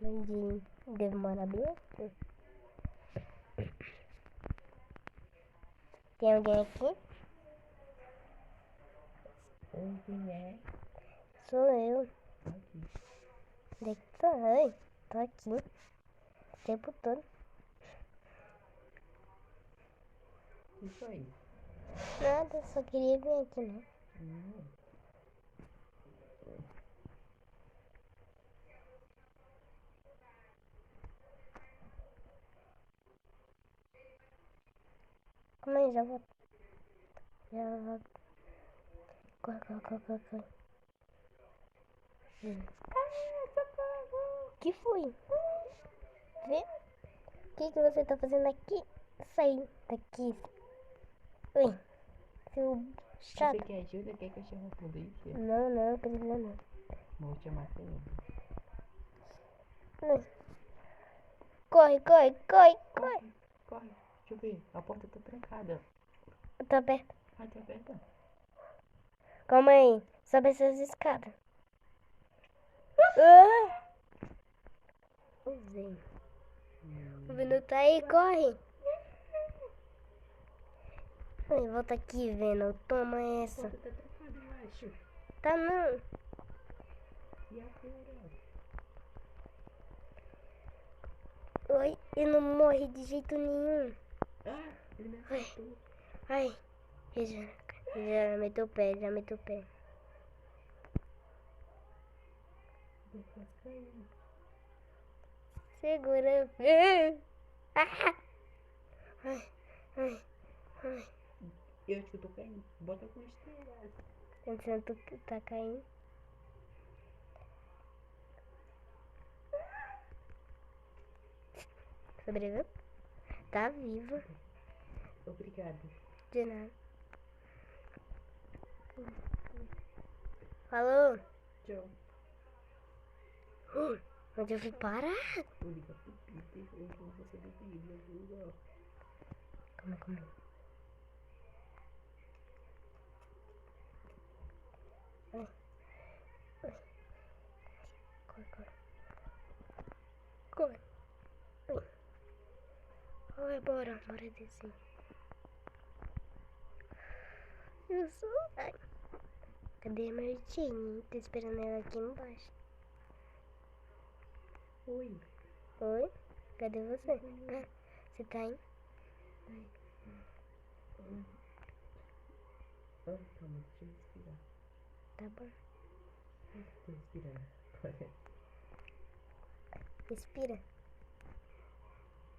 Onde demora bem aqui. Tem alguém aqui? Quem é? Sou eu. Aqui. Onde é que tá? Ai, tô aqui. O tempo todo. Isso aí. Nada, só queria vir aqui, né? Hum. Calma aí, já volto. Já volto. Corre, corre, corre, corre, corre. Que foi? Vê? O que você tá fazendo aqui? Sai daqui. Ui, seu chato. Você quer ajuda? Quer que eu chame a polícia? Não, não, precisa não. Vou chamar a polícia. Ui. Corre, corre, corre, corre. Corre. Deixa eu ver. A porta tá trancada. Eu tô aberto. Ah, tá aberta. Calma aí. Sobe essas escadas. Ah! Usei. O Veno tá aí, corre. Ui, volta aqui, Veno. Toma A essa. porta tá trancada, eu acho. Tá não. E agora? Oi, eu não morri de jeito nenhum. Ah, ele me acertou. Ai, já meteu o pé, já meteu o pé. Eu quase caí. Segura. Ah! Ai, ai, ai. Eu acho que eu tô caindo. Bota com esteira. Pensando que tá caindo. Sobreviveu? Tá vivo. Obrigado. De nada. Falou. Tchau. Onde eu fui parar? Vou ligar pro Peter. Eu vou receber o pedido de ajuda. Calma, calma. Ai, ai. Corre, corre. Corre. Ai. Ai, bora descer. Eu sou. Ai. Cadê a Martine? Tô esperando ela aqui embaixo. Oi. Oi? Cadê você? Ah, você tá aí? Ah, calma, deixa eu respirar. Tá bom. Tô respirando. Respira.